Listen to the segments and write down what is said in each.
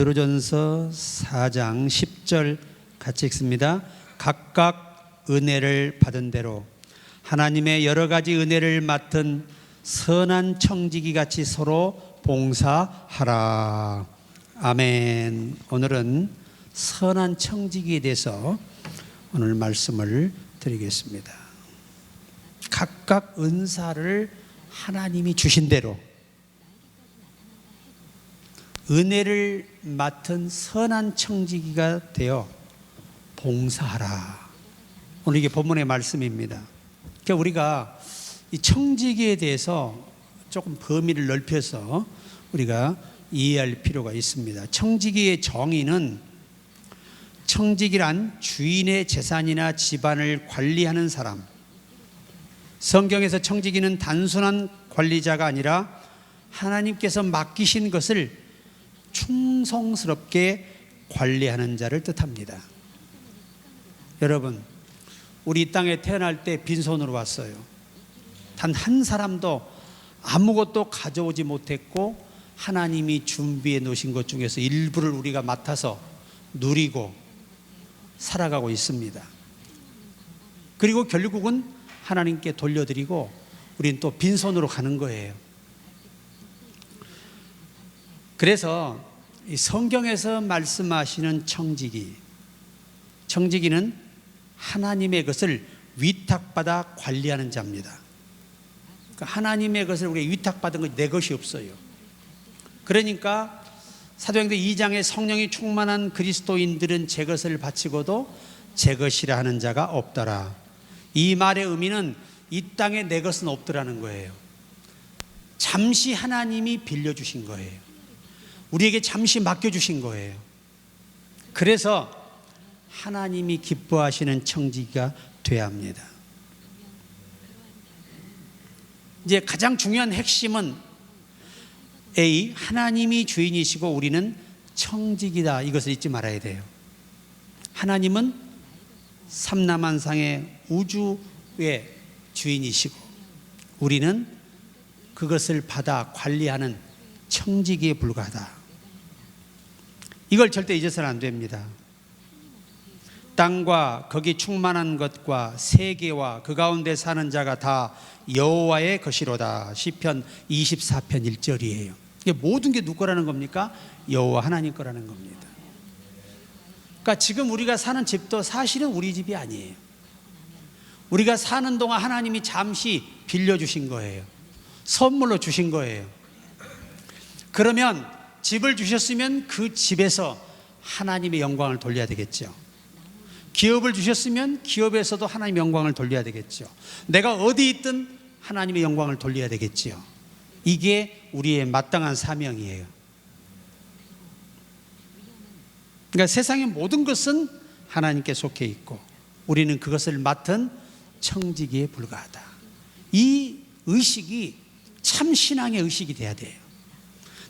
베드로전서 4장 10절 같이 읽습니다. 각각 은혜를 받은 대로 하나님의 여러 가지 은혜를 맡은 선한 청지기 같이 서로 봉사하라. 아멘. 오늘은 선한 청지기에 대해서 오늘 말씀을 드리겠습니다. 각각 은사를 하나님이 주신 대로 은혜를 맡은 선한 청지기가 되어 봉사하라. 오늘 이게 본문의 말씀입니다. 그러니까 우리가 이 청지기에 대해서 조금 범위를 넓혀서 우리가 이해할 필요가 있습니다. 청지기의 정의는 청지기란 주인의 재산이나 집안을 관리하는 사람. 성경에서 청지기는 단순한 관리자가 아니라 하나님께서 맡기신 것을 충성스럽게 관리하는 자를 뜻합니다. 여러분, 우리 이 땅에 태어날 때 빈손으로 왔어요. 단 한 사람도 아무것도 가져오지 못했고 하나님이 준비해 놓으신 것 중에서 일부를 우리가 맡아서 누리고 살아가고 있습니다. 그리고 결국은 하나님께 돌려드리고 우리는 또 빈손으로 가는 거예요. 그래서 이 성경에서 말씀하시는 청지기는 하나님의 것을 위탁받아 관리하는 자입니다. 그러니까 하나님의 것을 우리가 위탁받은 건 내 것이 없어요. 그러니까 사도행전 2장에 성령이 충만한 그리스도인들은 제 것을 바치고도 제 것이라 하는 자가 없더라. 이 말의 의미는 이 땅에 내 것은 없더라는 거예요. 잠시 하나님이 빌려주신 거예요. 우리에게 잠시 맡겨주신 거예요. 그래서 하나님이 기뻐하시는 청지기가 돼야 합니다. 이제 가장 중요한 핵심은 A, 하나님이 주인이시고 우리는 청지기다. 이것을 잊지 말아야 돼요. 하나님은 삼라만상의 우주의 주인이시고 우리는 그것을 받아 관리하는 청지기에 불과하다. 이걸 절대 잊어서는 안 됩니다. 땅과 거기 충만한 것과 세계와 그 가운데 사는 자가 다 여호와의 것이로다. 시편 24편 1절이에요. 이게 모든 게 누구 거라는 겁니까? 여호와 하나님 거라는 겁니다. 그러니까 지금 우리가 사는 집도 사실은 우리 집이 아니에요. 우리가 사는 동안 하나님이 잠시 빌려주신 거예요. 선물로 주신 거예요. 그러면 집을 주셨으면 그 집에서 하나님의 영광을 돌려야 되겠죠. 기업을 주셨으면 기업에서도 하나님의 영광을 돌려야 되겠죠. 내가 어디 있든 하나님의 영광을 돌려야 되겠죠. 이게 우리의 마땅한 사명이에요. 그러니까 세상의 모든 것은 하나님께 속해 있고 우리는 그것을 맡은 청지기에 불과하다. 이 의식이 참 신앙의 의식이 돼야 돼요.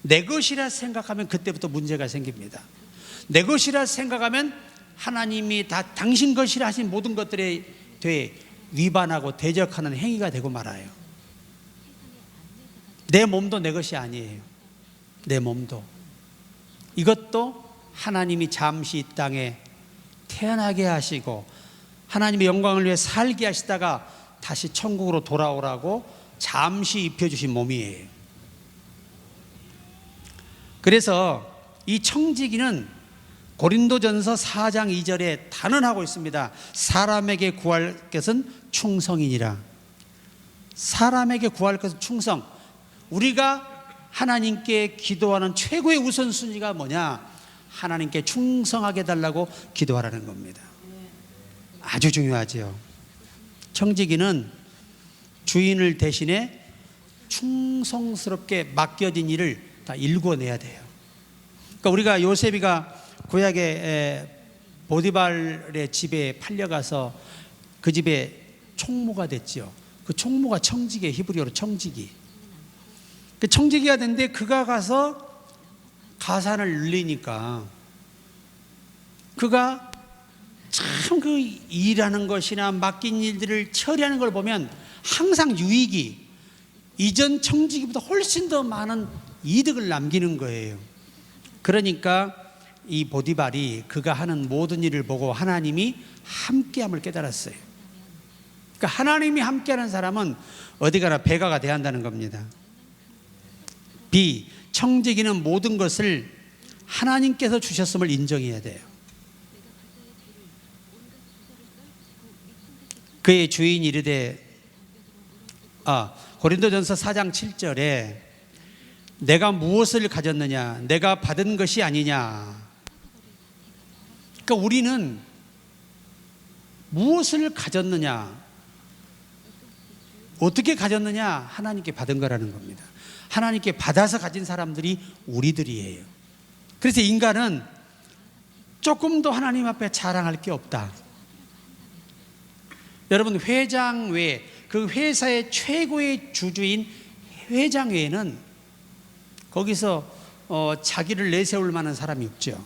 내 것이라 생각하면 그때부터 문제가 생깁니다. 내 것이라 생각하면 하나님이 다 당신 것이라 하신 모든 것들에 대해 위반하고 대적하는 행위가 되고 말아요. 내 몸도 내 것이 아니에요. 내 몸도. 이것도 하나님이 잠시 이 땅에 태어나게 하시고 하나님의 영광을 위해 살게 하시다가 다시 천국으로 돌아오라고 잠시 입혀주신 몸이에요. 그래서 이 청지기는 고린도전서 4장 2절에 단언하고 있습니다. 사람에게 구할 것은 충성이니라. 사람에게 구할 것은 충성. 우리가 하나님께 기도하는 최고의 우선순위가 뭐냐? 하나님께 충성하게 해달라고 기도하라는 겁니다. 아주 중요하죠. 청지기는 주인을 대신해 충성스럽게 맡겨진 일을 다 일궈내야 돼요. 그러니까 우리가 요셉이가 구약의 보디발의 집에 팔려가서 그 집에 총무가 됐죠. 그 총무가 청지기, 히브리어로 청지기. 그 청지기가 됐는데 그가 가서 가산을 늘리니까 그가 참 그 일하는 것이나 맡긴 일들을 처리하는 걸 보면 항상 유익이 이전 청지기보다 훨씬 더 많은 이득을 남기는 거예요. 그러니까 이 보디발이 그가 하는 모든 일을 보고 하나님이 함께함을 깨달았어요. 그러니까 하나님이 함께하는 사람은 어디 가나 배가가 돼야 한다는 겁니다. B. 청지기는 모든 것을 하나님께서 주셨음을 인정해야 돼요. 그의 주인 이르되 고린도전서 4장 7절에 내가 무엇을 가졌느냐 내가 받은 것이 아니냐. 그러니까 우리는 무엇을 가졌느냐 어떻게 가졌느냐 하나님께 받은 거라는 겁니다. 하나님께 받아서 가진 사람들이 우리들이에요. 그래서 인간은 조금도 하나님 앞에 자랑할 게 없다. 여러분 회장 외에 그 회사의 최고의 주주인 회장 외에는 거기서 자기를 내세울 만한 사람이 없죠.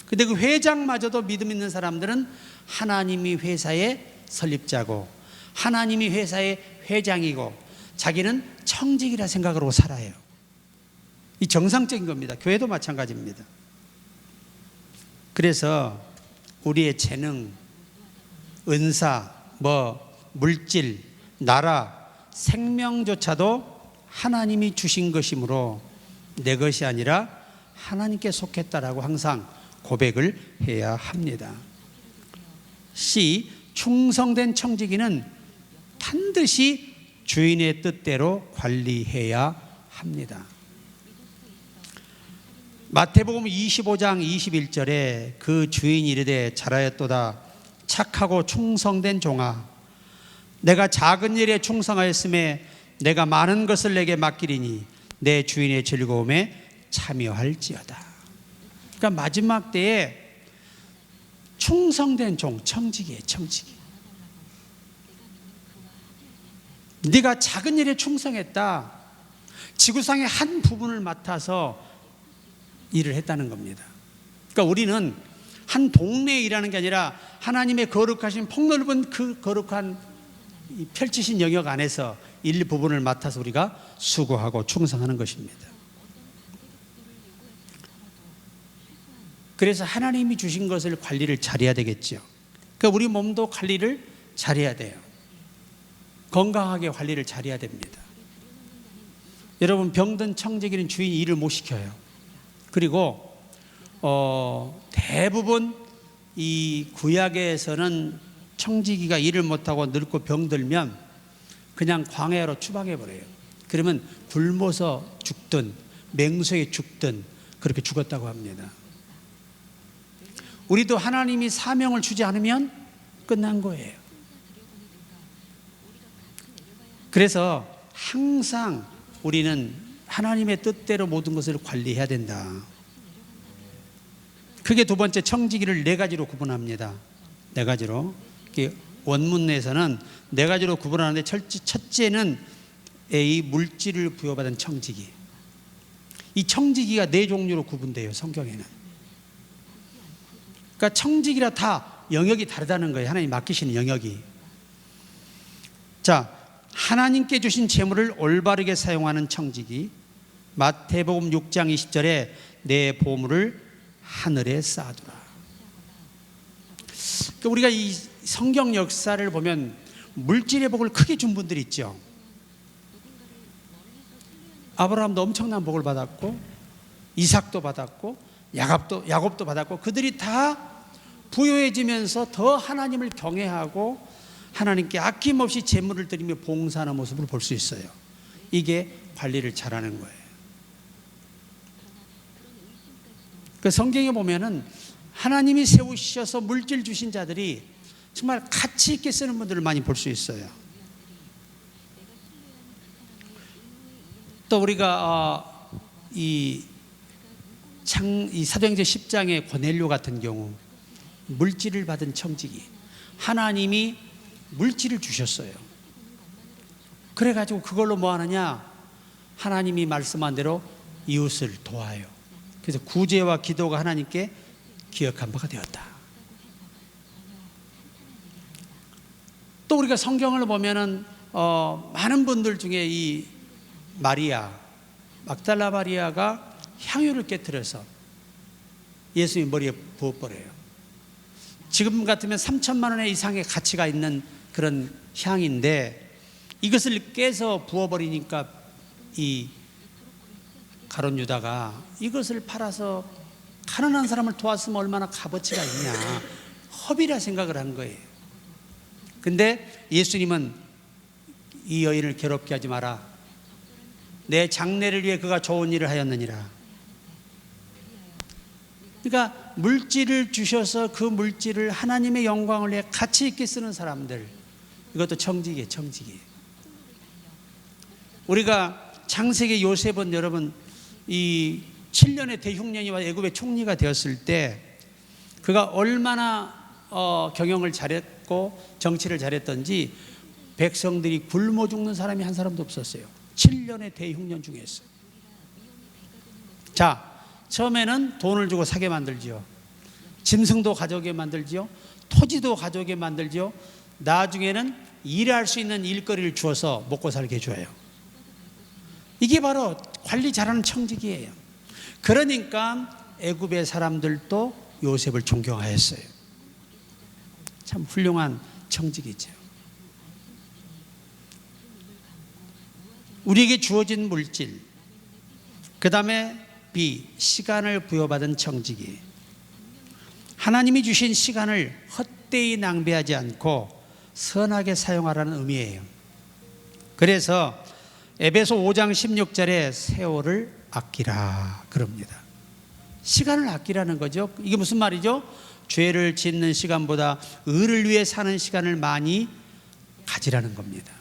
근데 그 회장마저도 믿음 있는 사람들은 하나님이 회사의 설립자고 하나님이 회사의 회장이고 자기는 청직이라 생각하고 살아요. 이 정상적인 겁니다. 교회도 마찬가지입니다. 그래서 우리의 재능, 은사, 물질, 나라, 생명조차도 하나님이 주신 것이므로 내 것이 아니라 하나님께 속했다라고 항상 고백을 해야 합니다. C. 충성된 청지기는 반드시 주인의 뜻대로 관리해야 합니다. 마태복음 25장 21절에 그 주인이 이르되 잘하였도다 착하고 충성된 종아 내가 작은 일에 충성하였음에 내가 많은 것을 내게 맡기리니 내 주인의 즐거움에 참여할지어다. 그러니까 마지막 때에 충성된 종 청지기예요. 청지기. 네가 작은 일에 충성했다. 지구상의 한 부분을 맡아서 일을 했다는 겁니다. 그러니까 우리는 한 동네에 일하는 게 아니라 하나님의 거룩하신 폭넓은 그 거룩한 펼치신 영역 안에서 일부분을 맡아서 우리가 수고하고 충성하는 것입니다. 그래서 하나님이 주신 것을 관리를 잘해야 되겠죠. 그러니까 우리 몸도 관리를 잘해야 돼요. 건강하게 관리를 잘해야 됩니다. 여러분 병든 청지기는 주인이 일을 못 시켜요. 그리고 대부분 이 구약에서는 청지기가 일을 못하고 늙고 병들면 그냥 광야로 추방해버려요. 그러면 굶어서 죽든 맹수에 죽든 그렇게 죽었다고 합니다. 우리도 하나님이 사명을 주지 않으면 끝난 거예요. 그래서 항상 우리는 하나님의 뜻대로 모든 것을 관리해야 된다. 그게 두 번째 청지기를 네 가지로 구분합니다. 네 가지로. 원문에서는 네 가지로 구분하는데 첫째는 A 물질을 부여받은 청지기. 이 청지기가 네 종류로 구분돼요. 성경에는. 그러니까 청지기라 다 영역이 다르다는 거예요. 하나님 맡기시는 영역이. 자, 하나님께 주신 재물을 올바르게 사용하는 청지기. 마태복음 6장 20절에 내 보물을 하늘에 쌓아두라. 그러니까 우리가 이 성경 역사를 보면 물질의 복을 크게 준 분들이 있죠. 아브라함도 엄청난 복을 받았고 이삭도 받았고 야곱도 받았고 그들이 다 부유해지면서 더 하나님을 경외하고 하나님께 아낌없이 재물을 드리며 봉사하는 모습을 볼 수 있어요. 이게 관리를 잘하는 거예요. 그 성경에 보면은 하나님이 세우셔서 물질 주신 자들이 정말 가치 있게 쓰는 분들을 많이 볼 수 있어요. 또 우리가 이 사도행전 10장의 고넬료 같은 경우 물질을 받은 청지기, 하나님이 물질을 주셨어요. 그래가지고 그걸로 뭐 하느냐, 하나님이 말씀한 대로 이웃을 도와요. 그래서 구제와 기도가 하나님께 기억한 바가 되었다. 또 우리가 성경을 보면은 많은 분들 중에 이 마리아, 막달라 마리아가 향유를 깨뜨려서 예수님이 머리에 부어버려요. 지금 같으면 3천만 원 이상의 가치가 있는 그런 향인데 이것을 깨서 부어버리니까 이 가룟 유다가 이것을 팔아서 가난한 사람을 도왔으면 얼마나 값어치가 있냐, 허비라 생각을 한 거예요. 근데 예수님은 이 여인을 괴롭게 하지 마라. 내 장래를 위해 그가 좋은 일을 하였느니라. 그러니까 물질을 주셔서 그 물질을 하나님의 영광을 위해 가치 있게 쓰는 사람들, 이것도 청직이에요. 청직이에요. 우리가 창세기 요셉은 여러분 이 7년의 대흉년이 와 애굽의 총리가 되었을 때 그가 얼마나 경영을 잘했고 정치를 잘했던지 백성들이 굶어 죽는 사람이 한 사람도 없었어요. 7년의 대흉년 중에서. 자, 처음에는 돈을 주고 사게 만들지요. 짐승도 가져오게 만들지요. 토지도 가져오게 만들지요. 나중에는 일할 수 있는 일거리를 주어서 먹고 살게 해줘요. 이게 바로 관리 잘하는 청직이에요. 그러니까 애굽의 사람들도 요셉을 존경하였어요. 참 훌륭한 청직이죠. 우리에게 주어진 물질, 그 다음에 B, 시간을 부여받은 청직이, 하나님이 주신 시간을 헛되이 낭비하지 않고 선하게 사용하라는 의미예요. 그래서 에베소 5장 16절에 세월을 아끼라 그럽니다. 시간을 아끼라는 거죠. 이게 무슨 말이죠? 죄를 짓는 시간보다 의를 위해 사는 시간을 많이 가지라는 겁니다.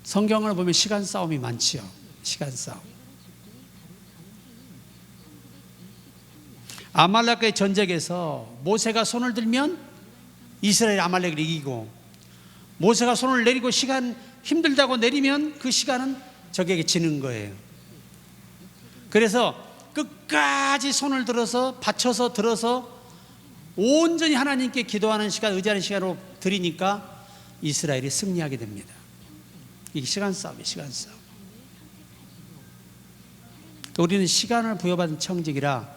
성경을 보면 시간 싸움이 많지요. 시간 싸움. 아말렉과의 전쟁에서 모세가 손을 들면 이스라엘 아말렉을 이기고, 모세가 손을 내리고 시간 힘들다고 내리면 그 시간은 적에게 지는 거예요. 그래서 끝까지 손을 들어서 받쳐서 들어서 온전히 하나님께 기도하는 시간, 의지하는 시간으로 드리니까 이스라엘이 승리하게 됩니다. 이게 시간 싸움이에요. 시간 싸움. 우리는 시간을 부여받은 청직이라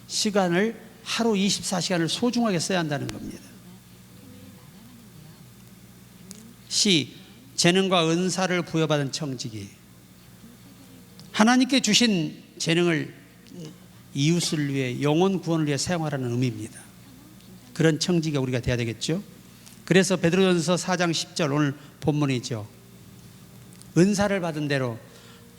시간을 하루 24시간을 소중하게 써야 한다는 겁니다. C, 재능과 은사를 부여받은 청직이, 하나님께 주신 재능을 이웃을 위해, 영혼 구원을 위해 사용하라는 의미입니다. 그런 청지기가 우리가 돼야 되겠죠. 그래서 베드로전서 4장 10절 오늘 본문이죠. 은사를 받은 대로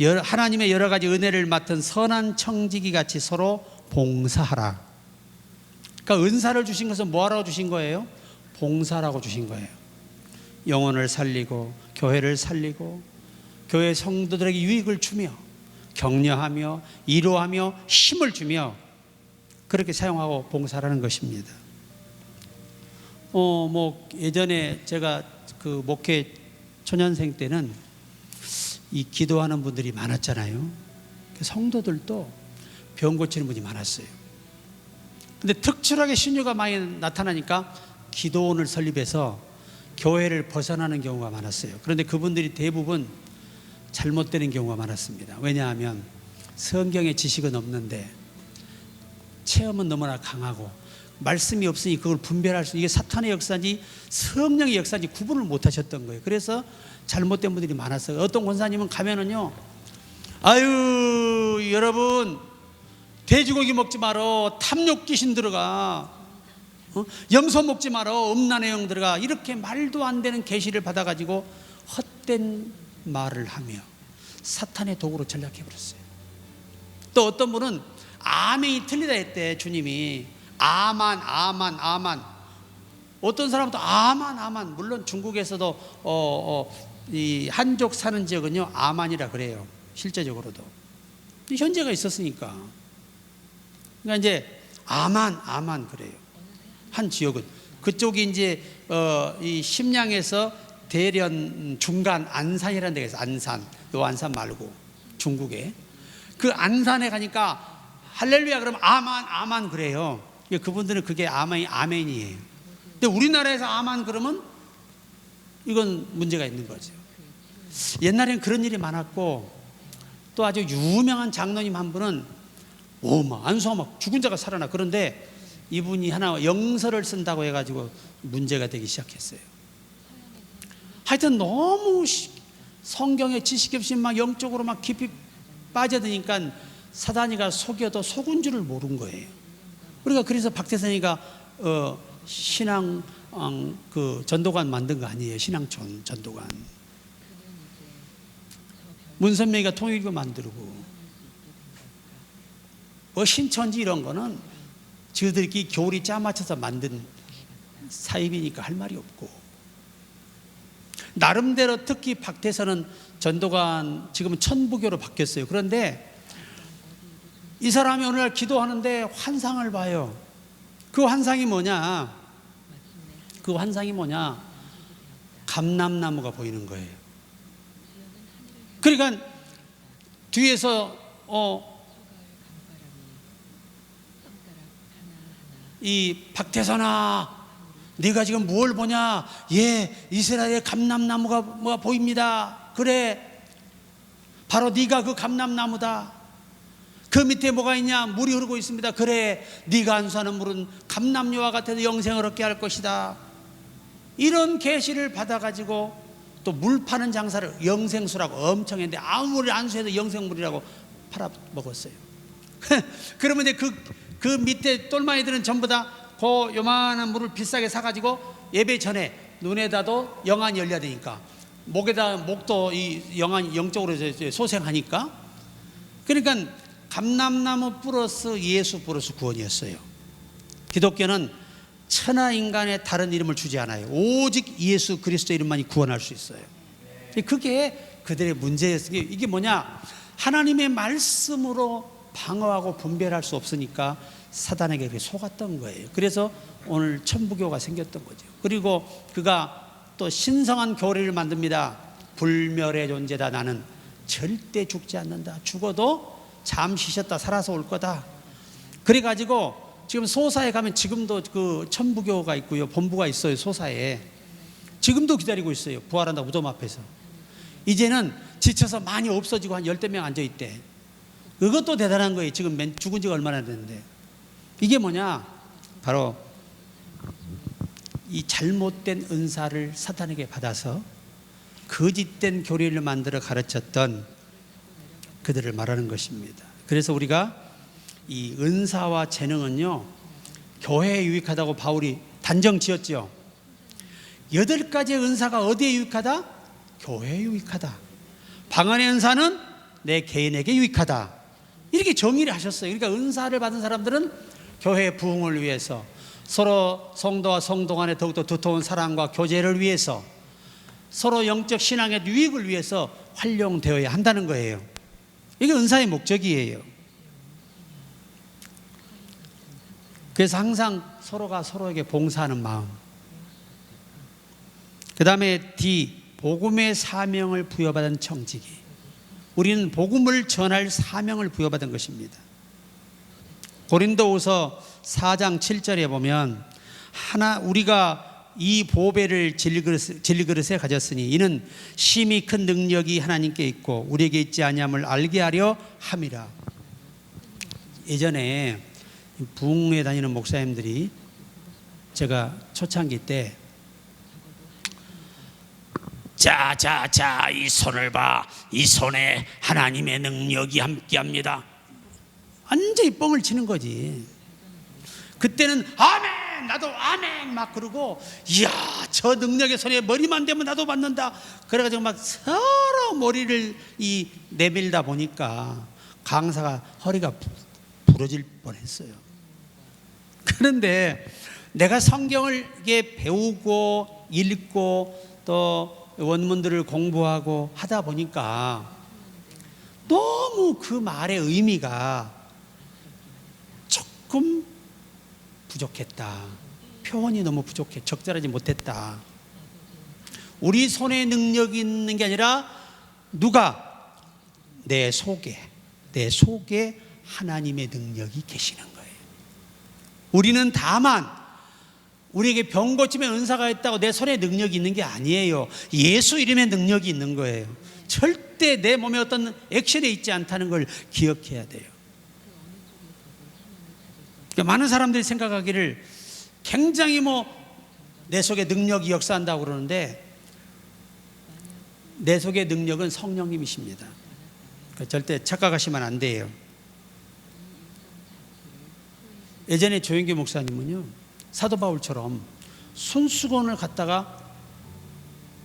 하나님의 여러 가지 은혜를 맡은 선한 청지기 같이 서로 봉사하라. 그러니까 은사를 주신 것은 뭐하라고 주신 거예요? 봉사라고 주신 거예요. 영혼을 살리고 교회를 살리고 교회 성도들에게 유익을 주며 격려하며 위로하며 힘을 주며 그렇게 사용하고 봉사라는 것입니다. 예전에 제가 그 목회 초년생 때는 이 기도하는 분들이 많았잖아요. 성도들도 병 고치는 분이 많았어요. 근데 특출하게 신유가 많이 나타나니까 기도원을 설립해서 교회를 벗어나는 경우가 많았어요. 그런데 그분들이 대부분 잘못되는 경우가 많았습니다. 왜냐하면 성경의 지식은 없는데 체험은 너무나 강하고 말씀이 없으니 그걸 분별할 수, 이게 사탄의 역사인지 성령의 역사인지 구분을 못 하셨던 거예요. 그래서 잘못된 분들이 많았어요. 어떤 권사님은 가면은요, 아유 여러분 돼지고기 먹지 마라, 탐욕 귀신 들어가, 염소 먹지 마라, 음란의 영 들어가, 이렇게 말도 안 되는 계시를 받아가지고 헛된 말을 하며 사탄의 도구로 전락해버렸어요. 또 어떤 분은 아멘이 틀리다 했대. 주님이 아만. 어떤 사람은 또 아만. 물론 중국에서도 이 한족 사는 지역은요 아만이라 그래요. 실제적으로도 현재가 있었으니까. 그러니까 이제 아만 그래요. 한 지역은 그쪽이 이제 이 심양에서 대련 중간 안산이라는 데가 있어요. 안산, 요 안산 말고 중국에 그 안산에 가니까 할렐루야 그러면 아만 그래요. 그분들은 그게 아멘이에요. 근데 우리나라에서 아만 그러면 이건 문제가 있는 거죠. 옛날에는 그런 일이 많았고 또 아주 유명한 장로님 한 분은 안수하면 막 죽은 자가 살아나. 그런데 이분이 하나 영서를 쓴다고 해가지고 문제가 되기 시작했어요. 하여튼 너무 성경의 지식이 없이 막 영적으로 막 깊이 빠져드니까 사단이가 속여도 속은 줄을 모른 거예요. 우리가 그래서 박태선이가 신앙 그 전도관 만든 거 아니에요. 신앙 전도관. 문선명이가 통일교 만들고 뭐 신천지 이런 거는 저들끼리 교리 짜맞춰서 만든 사입이니까 할 말이 없고, 나름대로 특히 박태선은 전도관 지금은 천부교로 바뀌었어요. 그런데 이 사람이 어느 날 기도하는데 환상을 봐요. 그 환상이 뭐냐? 감람나무가 보이는 거예요. 그러니까 뒤에서 이 박태선아, 네가 지금 뭘 보냐? 예, 이스라엘의 감람나무가 뭐가 보입니다. 그래, 바로 네가 그 감람나무다. 그 밑에 뭐가 있냐? 물이 흐르고 있습니다. 그래, 네가 안수하는 물은 감람류와 같아서 영생을 얻게 할 것이다. 이런 계시를 받아가지고 또 물 파는 장사를 영생수라고 엄청 했는데 아무리 안수해도 영생물이라고 팔아먹었어요. 그러면 이제 그 밑에 똘마니들은 전부 다 그 요만한 물을 비싸게 사가지고 예배 전에 눈에다도 영안이 열려야 되니까, 목도 이 영안이 영적으로 소생하니까, 그러니까 감람나무 플러스 예수 플러스 구원이었어요. 기독교는 천하 인간에 다른 이름을 주지 않아요. 오직 예수 그리스도 이름만이 구원할 수 있어요. 그게 그들의 문제였어요. 이게 뭐냐? 하나님의 말씀으로 방어하고 분별할 수 없으니까 사단에게 속았던 거예요. 그래서 오늘 천부교가 생겼던 거죠. 그리고 그가 또 신성한 교리를 만듭니다. 불멸의 존재다. 나는 절대 죽지 않는다. 죽어도 잠시 쉬었다 살아서 올 거다. 그래가지고 지금 소사에 가면 지금도 그 천부교가 있고요, 본부가 있어요. 소사에 지금도 기다리고 있어요. 부활한다 무덤 앞에서. 이제는 지쳐서 많이 없어지고 한 10대 명 앉아있대. 그것도 대단한 거예요. 지금 죽은 지가 얼마나 됐는데. 이게 뭐냐? 바로 이 잘못된 은사를 사탄에게 받아서 거짓된 교리를 만들어 가르쳤던 그들을 말하는 것입니다. 그래서 우리가 이 은사와 재능은요, 교회에 유익하다고 바울이 단정 지었죠. 8가지의 은사가 어디에 유익하다? 교회에 유익하다. 방언의 은사는 내 개인에게 유익하다. 이렇게 정의를 하셨어요. 그러니까 은사를 받은 사람들은 교회의 부흥을 위해서, 서로 성도와 성도 간에 더욱더 두터운 사랑과 교제를 위해서, 서로 영적 신앙의 유익을 위해서 활용되어야 한다는 거예요. 이게 은사의 목적이에요. 그래서 항상 서로가 서로에게 봉사하는 마음. 그 다음에 D, 복음의 사명을 부여받은 청지기. 우리는 복음을 전할 사명을 부여받은 것입니다. 고린도후서 4장 7절에 보면 우리가 이 보배를 진리그릇에 가졌으니 이는 심히 큰 능력이 하나님께 있고 우리에게 있지 아니함을 알게 하려 함이라. 예전에 부흥회 다니는 목사님들이 제가 초창기 때 자, 이 손을 봐. 이 손에 하나님의 능력이 함께합니다. 완전히 뻥을 치는 거지. 그때는 아멘, 나도 아멘 막 그러고, 이야, 저 능력의 손에 머리만 대면 나도 받는다. 그래가지고 막 서로 머리를 내밀다 보니까 강사가 허리가 부러질 뻔했어요. 그런데 내가 성경을 배우고 읽고 또 원문들을 공부하고 하다 보니까 너무 그 말의 의미가 조금 부족했다. 표현이 너무 부족해. 적절하지 못했다. 우리 손에 능력이 있는 게 아니라 누가? 내 속에 하나님의 능력이 계시는 거예요. 우리는 다만 우리에게 병 고침의 은사가 있다고 내 손에 능력이 있는 게 아니에요. 예수 이름의 능력이 있는 거예요. 절대 절대 내 몸에 어떤 액션에 있지 않다는 걸 기억해야 돼요. 그러니까 많은 사람들이 생각하기를 굉장히 내 속에 능력이 역사한다고 그러는데, 내 속의 능력은 성령님이십니다. 그러니까 절대 착각하시면 안 돼요. 예전에 조영기 목사님은요, 사도 바울처럼 손수건을 갖다가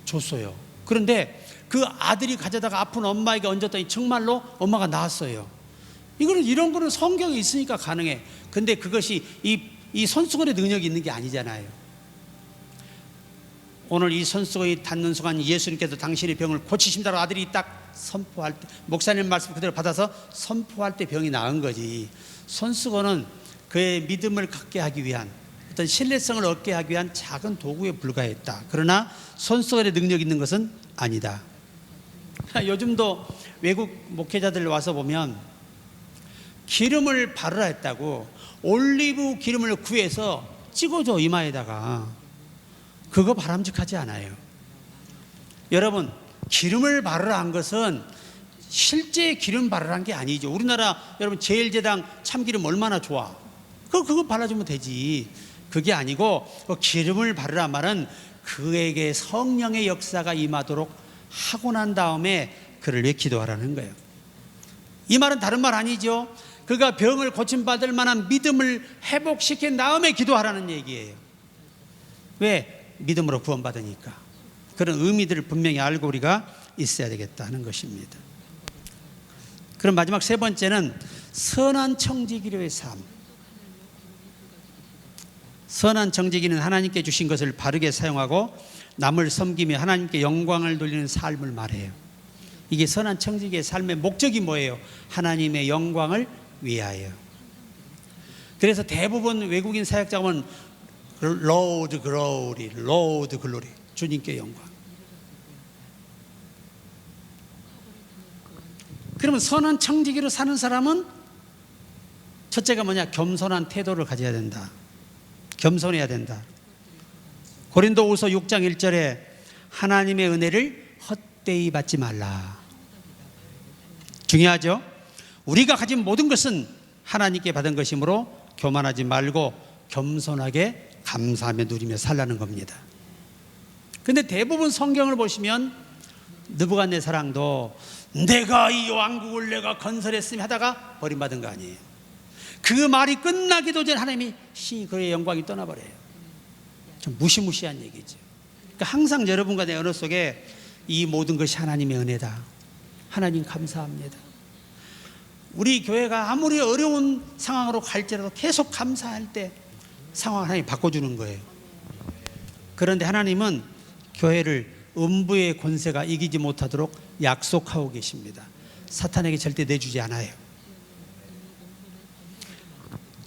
줬어요. 그런데 그 아들이 가져다가 아픈 엄마에게 얹었더니 정말로 엄마가 나았어요. 이런 거는 성경에 있으니까 가능해. 근데 그것이 이 손수건의 능력이 있는 게 아니잖아요. 오늘 이 손수건이 닿는 순간 예수님께서 당신의 병을 고치신다고 아들이 딱 선포할 때, 목사님 말씀 그대로 받아서 선포할 때 병이 나은 거지. 손수건은 그의 믿음을 갖게 하기 위한, 어떤 신뢰성을 얻게 하기 위한 작은 도구에 불과했다. 그러나 손수건의 능력이 있는 것은 아니다. 요즘도 외국 목회자들 와서 보면 기름을 바르라 했다고 올리브 기름을 구해서 찍어줘, 이마에다가. 그거 바람직하지 않아요. 여러분, 기름을 바르라 한 것은 실제 기름 바르라는 게 아니죠. 우리나라 여러분 제일제당 참기름 얼마나 좋아. 그거 발라주면 되지. 그게 아니고 그 기름을 바르라 말은 그에게 성령의 역사가 임하도록 하고 난 다음에 그를 위해 기도하라는 거예요. 이 말은 다른 말 아니죠. 그가 병을 고침받을 만한 믿음을 회복시킨 다음에 기도하라는 얘기예요. 왜? 믿음으로 구원받으니까. 그런 의미들을 분명히 알고 우리가 있어야 되겠다는 것입니다. 그럼 마지막 세 번째는 선한 청지기로의 삶. 선한 청지기는 하나님께 주신 것을 바르게 사용하고 남을 섬기며 하나님께 영광을 돌리는 삶을 말해요. 이게 선한 청지기의 삶의 목적이 뭐예요? 하나님의 영광을 위하여. 그래서 대부분 외국인 사역자 보면 Lord Glory, Lord Glory, 주님께 영광. 그러면 선한 청지기로 사는 사람은 첫째가 뭐냐? 겸손한 태도를 가져야 된다. 겸손해야 된다. 고린도후서 6장 1절에 하나님의 은혜를 헛되이 받지 말라. 중요하죠? 우리가 가진 모든 것은 하나님께 받은 것이므로 교만하지 말고 겸손하게 감사하며 누리며 살라는 겁니다. 근데 대부분 성경을 보시면 느부갓네살왕도 내가 이 왕국을 내가 건설했으며 하다가 버림받은 거 아니에요. 그 말이 끝나기도 전 하나님이 신이 그의 영광이 떠나버려요. 좀 무시무시한 얘기죠. 그러니까 항상 여러분과 내 언어 속에 이 모든 것이 하나님의 은혜다. 하나님 감사합니다. 우리 교회가 아무리 어려운 상황으로 갈지라도 계속 감사할 때 상황을 하나님 바꿔주는 거예요. 그런데 하나님은 교회를 음부의 권세가 이기지 못하도록 약속하고 계십니다. 사탄에게 절대 내주지 않아요.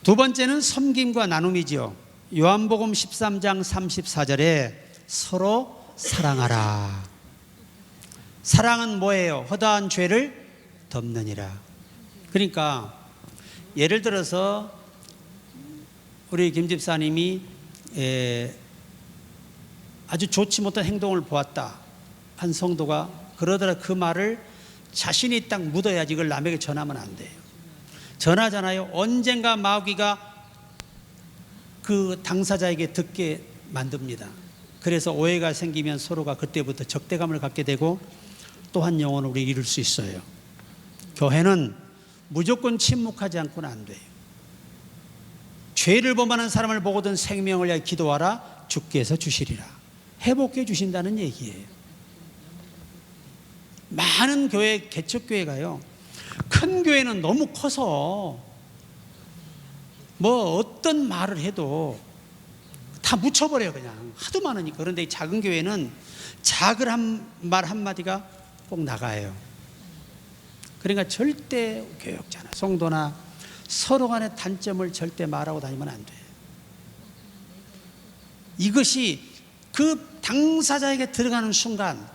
두 번째는 섬김과 나눔이지요. 요한복음 13장 34절에 서로 사랑하라. 사랑은 뭐예요? 허다한 죄를 덮느니라. 그러니까 예를 들어서 우리 김 집사님이 아주 좋지 못한 행동을 보았다 한 성도가 그러더라, 그 말을 자신이 딱 묻어야지 이걸 남에게 전하면 안 돼요. 전하잖아요. 언젠가 마귀가 그 당사자에게 듣게 만듭니다. 그래서 오해가 생기면 서로가 그때부터 적대감을 갖게 되고 또 한 영혼을 우리 이룰 수 있어요. 교회는 무조건 침묵하지 않고는 안 돼요. 죄를 범하는 사람을 보고든 생명을 위하여 기도하라, 주께서 주시리라. 회복해 주신다는 얘기예요. 많은 교회, 개척교회가요, 큰 교회는 너무 커서 뭐 어떤 말을 해도 다 묻혀버려요. 그냥 하도 많으니까. 그런데 이 작은 교회는 작은 말 한마디가 꼭 나가요. 그러니까 절대 교역자나 성도나 서로 간의 단점을 절대 말하고 다니면 안 돼요. 이것이 그 당사자에게 들어가는 순간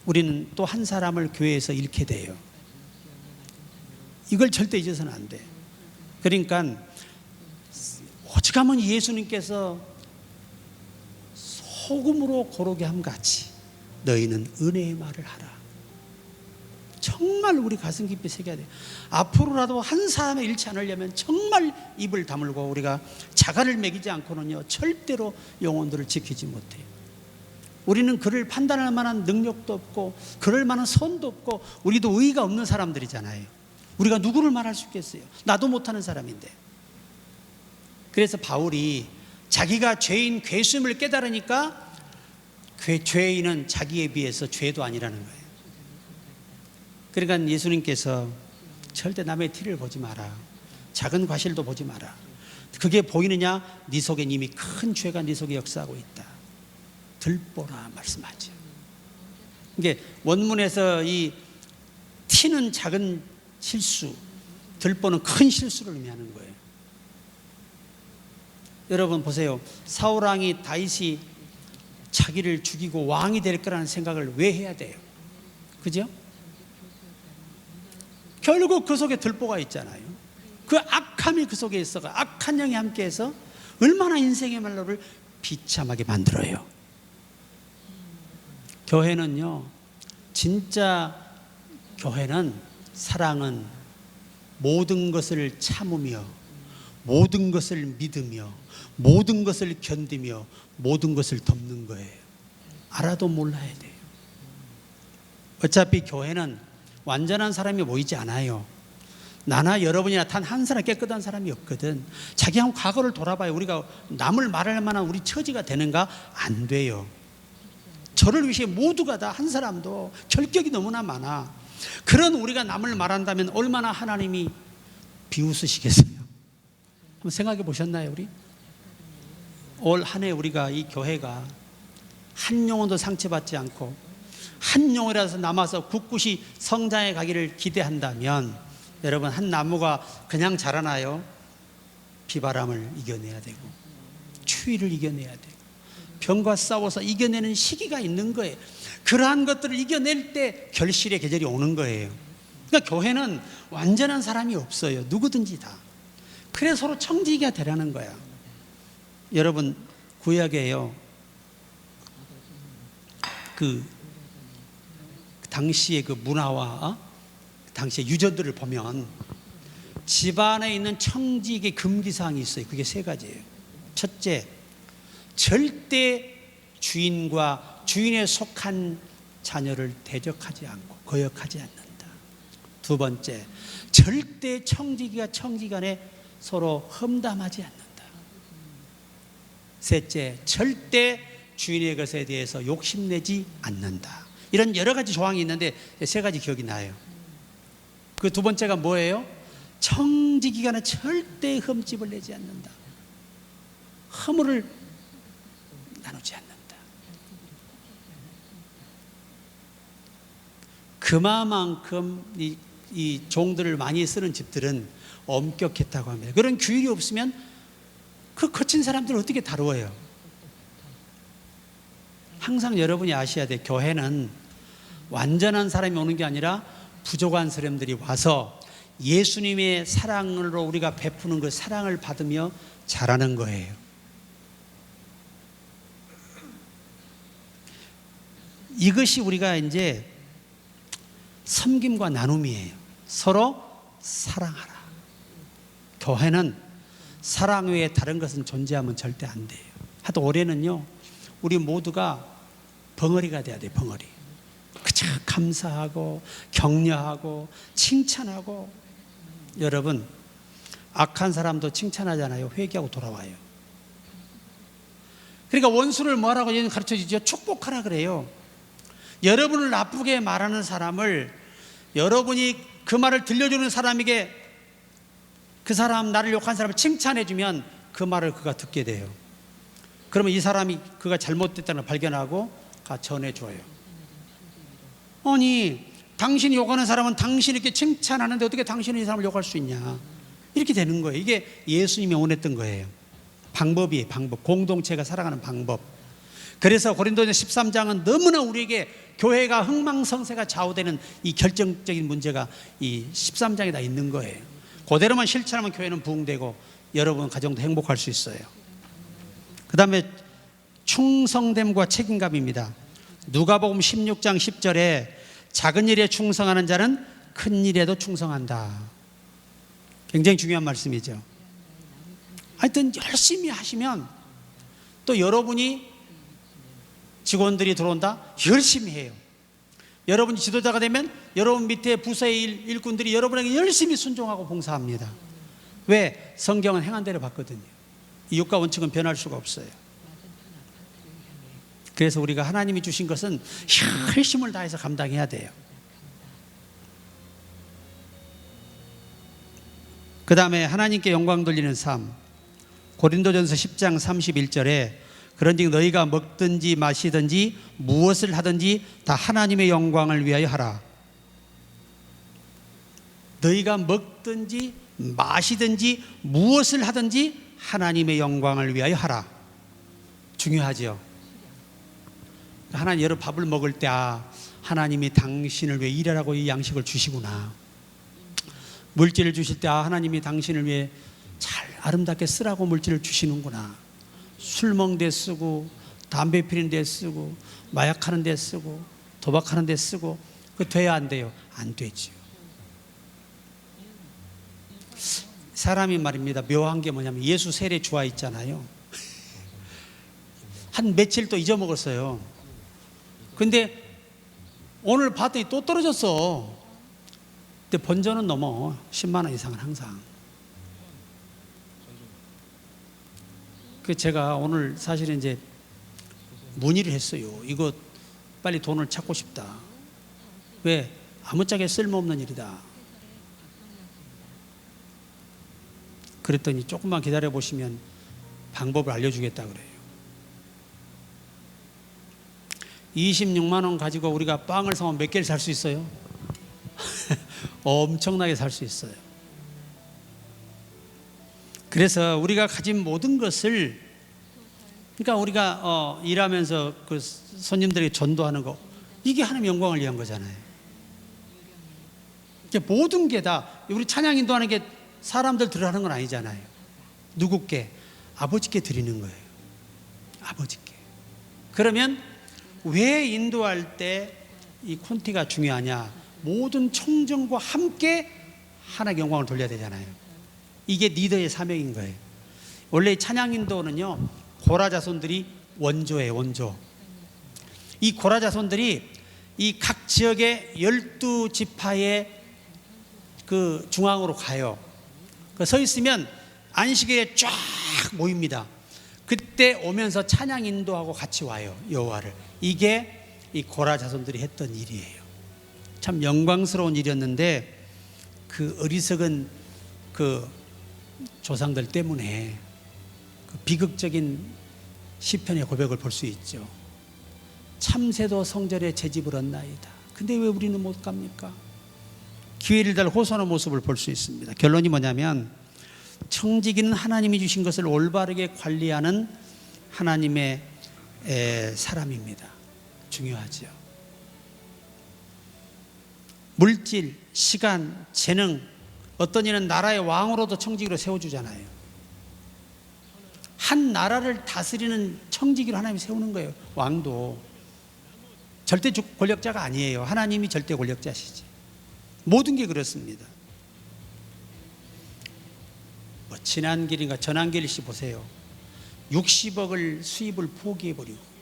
우리는 또 한 사람을 교회에서 잃게 돼요. 이걸 절대 잊어서는 안 돼. 그러니까 오직하면 예수님께서 소금으로 고르게 함같이 너희는 은혜의 말을 하라. 정말 우리 가슴 깊이 새겨야 돼요. 앞으로라도 한 사람을 잃지 않으려면 정말 입을 다물고 우리가 자갈을 매기지 않고는요 절대로 영혼들을 지키지 못해요. 우리는 그를 판단할 만한 능력도 없고 그럴 만한 선도 없고 우리도 의의가 없는 사람들이잖아요. 우리가 누구를 말할 수 있겠어요? 나도 못하는 사람인데. 그래서 바울이 자기가 죄인 괴수임을 깨달으니까 죄인은 자기에 비해서 죄도 아니라는 거예요. 그러니까 예수님께서 절대 남의 티를 보지 마라. 작은 과실도 보지 마라. 그게 보이느냐? 네 속엔 이미 큰 죄가 네 속에 역사하고 있다. 들보라 말씀하죠. 이게 원문에서 이 티는 작은 실수, 들보는 큰 실수를 의미하는 거예요. 여러분 보세요. 사울왕이 다윗이 자기를 죽이고 왕이 될 거라는 생각을 왜 해야 돼요? 그죠? 결국 그 속에 들보가 있잖아요. 그 악함이 그 속에 있어가 악한 영이 함께해서 얼마나 인생의 말로를 비참하게 만들어요. 교회는요, 진짜 교회는 사랑은 모든 것을 참으며 모든 것을 믿으며 모든 것을 견디며 모든 것을 덮는 거예요. 알아도 몰라야 돼요. 어차피 교회는 완전한 사람이 모이지 않아요. 나나 여러분이나 단 한 사람 깨끗한 사람이 없거든. 자기 한 과거를 돌아봐요. 우리가 남을 말할 만한 우리 처지가 되는가? 안 돼요. 저를 위해 모두가 다 한 사람도 결격이 너무나 많아. 그런 우리가 남을 말한다면 얼마나 하나님이 비웃으시겠어요? 한번 생각해 보셨나요? 우리 올 한 해 우리가 이 교회가 한 영혼도 상처받지 않고 한 영혼이라서 남아서 굳굳이 성장해 가기를 기대한다면 여러분, 한 나무가 그냥 자라나요? 비바람을 이겨내야 되고 추위를 이겨내야 되고 병과 싸워서 이겨내는 시기가 있는 거예요. 그러한 것들을 이겨낼 때 결실의 계절이 오는 거예요. 그러니까 교회는 완전한 사람이 없어요. 누구든지 다. 그래서 서로 청지기가 되라는 거야. 여러분, 구약에요, 그 당시의 그 문화와 당시의 유전들을 보면 집안에 있는 청지기의 금기사항이 있어요. 그게 세 가지예요. 첫째, 절대 주인과 주인에 속한 자녀를 대적하지 않고 거역하지 않는다. 두 번째, 절대 청지기가 청지 간에 서로 험담하지 않는다. 셋째, 절대 주인의 것에 대해서 욕심내지 않는다. 이런 여러 가지 조항이 있는데 세 가지 기억이 나요. 그 두 번째가 뭐예요? 청지기간에 절대 흠집을 내지 않는다. 허물을 나누지 않는다. 그만큼 이 종들을 많이 쓰는 집들은 엄격했다고 합니다. 그런 규율이 없으면 그 거친 사람들을 어떻게 다루어요? 항상 여러분이 아셔야 돼. 교회는 완전한 사람이 오는 게 아니라 부족한 사람들이 와서 예수님의 사랑으로 우리가 베푸는 그 사랑을 받으며 자라는 거예요. 이것이 우리가 이제 섬김과 나눔이에요. 서로 사랑하라. 교회는 사랑 외에 다른 것은 존재하면 절대 안 돼요. 하도 올해는요, 우리 모두가 벙어리가 돼야 돼요. 벙어리. 그저 감사하고 격려하고 칭찬하고. 여러분, 악한 사람도 칭찬하잖아요. 회개하고 돌아와요. 그러니까 원수를 뭐라고 가르쳐주죠? 축복하라 그래요. 여러분을 나쁘게 말하는 사람을 여러분이 그 말을 들려주는 사람에게 그 사람, 나를 욕한 사람을 칭찬해주면 그 말을 그가 듣게 돼요. 그러면 이 사람이 그가 잘못됐다는 걸 발견하고 가 전해줘요. 아니, 당신이 욕하는 사람은 당신이 이렇게 칭찬하는데 어떻게 당신은 이 사람을 욕할 수 있냐. 이렇게 되는 거예요. 이게 예수님이 원했던 거예요. 방법이에요. 방법. 공동체가 살아가는 방법. 그래서 고린도전 13장은 너무나 우리에게 교회가 흥망성쇠가 좌우되는 이 결정적인 문제가 이 13장에 다 있는 거예요. 그대로만 실천하면 교회는 부흥되고 여러분 가정도 행복할 수 있어요. 그 다음에 충성됨과 책임감입니다. 누가복음 16장 10절에 작은 일에 충성하는 자는 큰 일에도 충성한다. 굉장히 중요한 말씀이죠. 하여튼 열심히 하시면 또 여러분이 직원들이 들어온다? 열심히 해요. 여러분이 지도자가 되면 여러분 밑에 부서의 일꾼들이 여러분에게 열심히 순종하고 봉사합니다. 왜? 성경은 행한 대로 봤거든요. 이웃과 원칙은 변할 수가 없어요. 그래서 우리가 하나님이 주신 것은 열심을 다해서 감당해야 돼요. 그 다음에 하나님께 영광 돌리는 삶. 고린도전서 10장 31절에 그런즉 너희가 먹든지 마시든지 무엇을 하든지 다 하나님의 영광을 위하여 하라. 너희가 먹든지 마시든지 무엇을 하든지 하나님의 영광을 위하여 하라. 중요하죠. 하나님 여러 밥을 먹을 때 하나님이 당신을 위해 일하라고 이 양식을 주시구나. 물질을 주실 때 하나님이 당신을 위해 잘 아름답게 쓰라고 물질을 주시는구나. 술 먹는 데 쓰고 담배 피는 데 쓰고 마약하는 데 쓰고 도박하는 데 쓰고 그 돼야 안 돼요? 안 되지요. 사람이 말입니다. 묘한 게 뭐냐면 예수 세례 주화 있잖아요. 한 며칠 또 잊어먹었어요. 근데 오늘 봤더니 또 떨어졌어. 근데 번전은 넘어 10만 원 이상은 항상. 그 제가 오늘 사실은 이제 문의를 했어요. 이거 빨리 돈을 찾고 싶다. 왜? 아무짝에 쓸모없는 일이다. 그랬더니 조금만 기다려 보시면 방법을 알려주겠다 그래요. 26만 원 가지고 우리가 빵을 사면 몇 개를 살 수 있어요? 엄청나게 살 수 있어요. 그래서 우리가 가진 모든 것을, 그러니까 우리가 일하면서 그 손님들에게 전도하는 거, 이게 하나님의 영광을 위한 거잖아요. 모든 게 다 우리 찬양 인도하는 게 사람들 들으라는 건 아니잖아요. 누구께? 아버지께 드리는 거예요. 아버지께. 그러면 왜 인도할 때 이 콘티가 중요하냐? 모든 청정과 함께 하나님의 영광을 돌려야 되잖아요. 이게 리더의 사명인 거예요. 원래 찬양 인도는요, 고라 자손들이 원조예요. 원조. 이 고라 자손들이 이 각 지역의 12지파의 그 중앙으로 가요. 서 있으면 안식일에 쫙 모입니다. 그때 오면서 찬양 인도하고 같이 와요. 여호와를. 이게 이 고라 자손들이 했던 일이에요. 참 영광스러운 일이었는데 그 어리석은 그 조상들 때문에 그 비극적인 시편의 고백을 볼 수 있죠. 참새도 성전에 제 집을 얻나이다. 근데 왜 우리는 못 갑니까? 기회를 달 호소하는 모습을 볼 수 있습니다. 결론이 뭐냐면 청지기는 하나님이 주신 것을 올바르게 관리하는 하나님의 사람입니다. 중요하죠. 물질, 시간, 재능, 어떤 이는 나라의 왕으로도 청지기로 세워주잖아요. 한 나라를 다스리는 청지기로 하나님이 세우는 거예요. 왕도 절대 권력자가 아니에요. 하나님이 절대 권력자시지. 모든 게 그렇습니다. 뭐 진한길인가 전한길 씨 보세요. 60억을 수입을 포기해버리고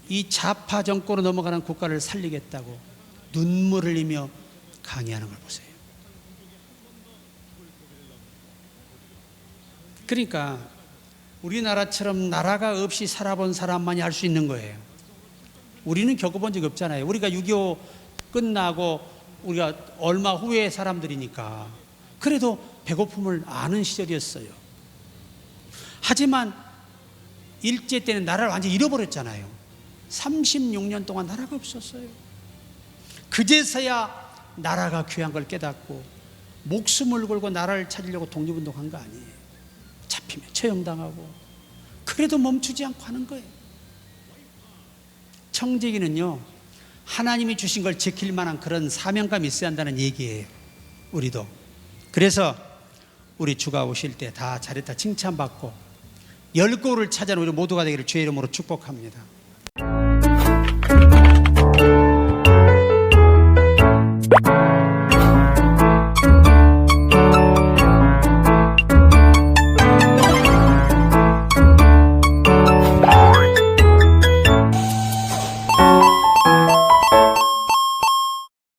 이 좌파 정권으로 넘어가는 국가를 살리겠다고 눈물 흘리며 강의하는 걸 보세요. 그러니까 우리나라처럼 나라가 없이 살아본 사람만이 할 수 있는 거예요. 우리는 겪어본 적이 없잖아요. 우리가 6.25 끝나고 우리가 얼마 후에 사람들이니까 그래도 배고픔을 아는 시절이었어요. 하지만 일제 때는 나라를 완전히 잃어버렸잖아요. 36년 동안 나라가 없었어요. 그제서야 나라가 귀한 걸 깨닫고 목숨을 걸고 나라를 찾으려고 독립운동한 거 아니에요. 잡히면 처형당하고 그래도 멈추지 않고 하는 거예요. 청지기는요, 하나님이 주신 걸 지킬 만한 그런 사명감이 있어야 한다는 얘기예요. 우리도. 그래서 우리 주가 오실 때 다 잘했다 칭찬받고 열고를 찾아는 우리 모두가 되기를 주의 이름으로 축복합니다.